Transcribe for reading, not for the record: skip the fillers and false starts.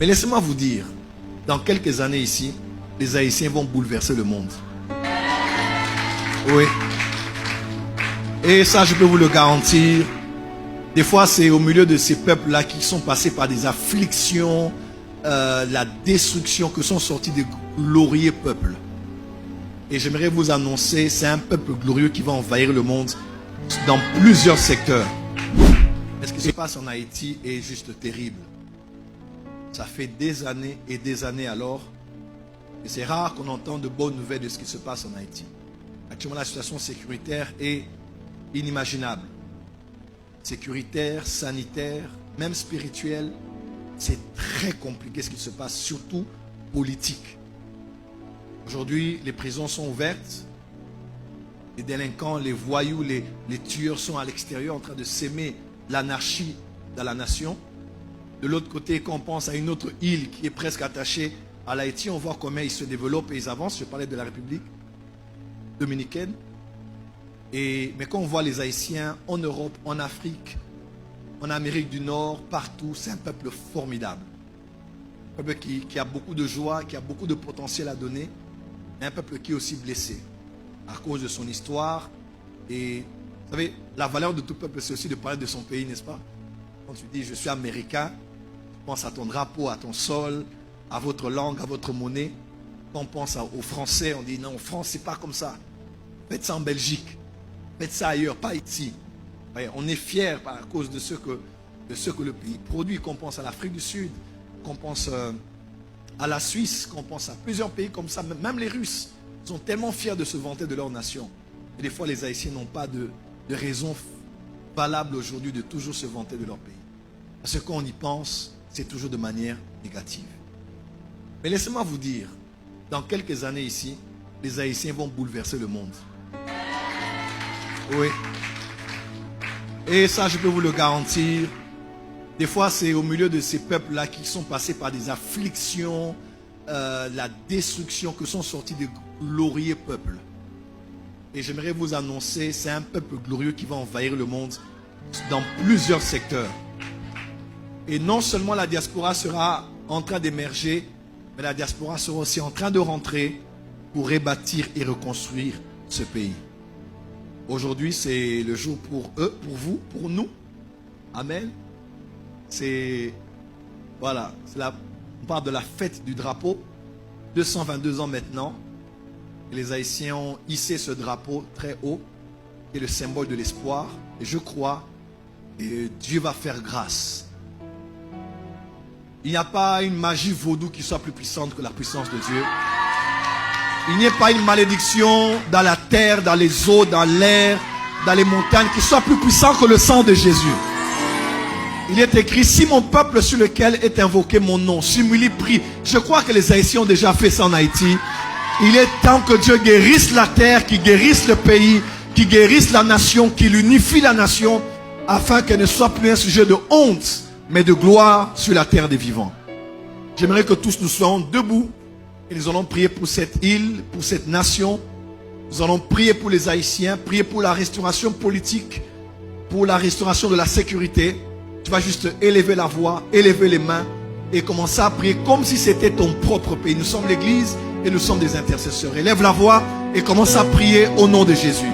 Mais laissez-moi vous dire, dans quelques années ici, les Haïtiens vont bouleverser le monde. Oui. Et ça, je peux vous le garantir. Des fois, c'est au milieu de ces peuples-là qui sont passés par des afflictions, la destruction, que sont sortis des glorieux peuples. Et j'aimerais vous annoncer, c'est un peuple glorieux qui va envahir le monde dans plusieurs secteurs. Mais ce qui se passe en Haïti est juste terrible. Ça fait des années et des années alors. Et c'est rare qu'on entende de bonnes nouvelles de ce qui se passe en Haïti. Actuellement, la situation sécuritaire est inimaginable. Sécuritaire, sanitaire, même spirituelle. C'est très compliqué ce qui se passe, surtout politique. Aujourd'hui, les prisons sont ouvertes. Les délinquants, les voyous, les tueurs sont à l'extérieur en train de s'aimer l'anarchie dans la nation. De l'autre côté, quand on pense à une autre île qui est presque attachée à l'Haïti, on voit comment ils se développent et ils avancent. Je parlais de la République dominicaine. Mais quand on voit les Haïtiens en Europe, en Afrique, en Amérique du Nord, partout, c'est un peuple formidable. Un peuple qui a beaucoup de joie, qui a beaucoup de potentiel à donner. Mais un peuple qui est aussi blessé à cause de son histoire. Et vous savez, la valeur de tout peuple, c'est aussi de parler de son pays, n'est-ce pas? Quand tu dis je suis américain, tu penses à ton drapeau, à ton sol, à votre langue, à votre monnaie. Quand on pense aux Français, on dit non, France, c'est pas comme ça. Faites ça en Belgique. Faites ça ailleurs, pas ici. On est fiers à cause de ce que le pays produit. Qu'on pense à l'Afrique du Sud, qu'on pense à la Suisse, qu'on pense à plusieurs pays comme ça. Même les Russes sont tellement fiers de se vanter de leur nation. Et des fois, les Haïtiens n'ont pas de raison valable aujourd'hui de toujours se vanter de leur pays. Parce que quand on y pense, c'est toujours de manière négative. Mais laissez-moi vous dire, dans quelques années ici, les Haïtiens vont bouleverser le monde. Oui. Et ça, je peux vous le garantir. Des fois, c'est au milieu de ces peuples-là qui sont passés par des afflictions, la destruction, que sont sortis des glorieux peuples. Et j'aimerais vous annoncer, c'est un peuple glorieux qui va envahir le monde dans plusieurs secteurs. Et non seulement la diaspora sera en train d'émerger, mais la diaspora sera aussi en train de rentrer pour rebâtir et reconstruire ce pays. Aujourd'hui, c'est le jour pour eux, pour vous, pour nous. Amen. Voilà, on parle de la fête du drapeau. 222 ans maintenant. Et les Haïtiens ont hissé ce drapeau très haut, qui est le symbole de l'espoir. Et je crois que Dieu va faire grâce. Il n'y a pas une magie vaudou qui soit plus puissante que la puissance de Dieu. Il n'y a pas une malédiction dans la terre, dans les eaux, dans l'air, dans les montagnes qui soit plus puissant que le sang de Jésus. Il est écrit, si mon peuple sur lequel est invoqué mon nom s'humilie, prie. Je crois que les Haïtiens ont déjà fait ça en Haïti. Il est temps que Dieu guérisse la terre, qu'il guérisse le pays, qu'il guérisse la nation, qu'il unifie la nation, afin qu'elle ne soit plus un sujet de honte, mais de gloire sur la terre des vivants. J'aimerais que tous nous soyons debout et nous allons prier pour cette île, pour cette nation. Nous allons prier pour les Haïtiens, prier pour la restauration politique, pour la restauration de la sécurité. Tu vas juste élever la voix, élever les mains et commencer à prier comme si c'était ton propre pays. Nous sommes l'église et nous sommes des intercesseurs. Élève la voix et commence à prier au nom de Jésus.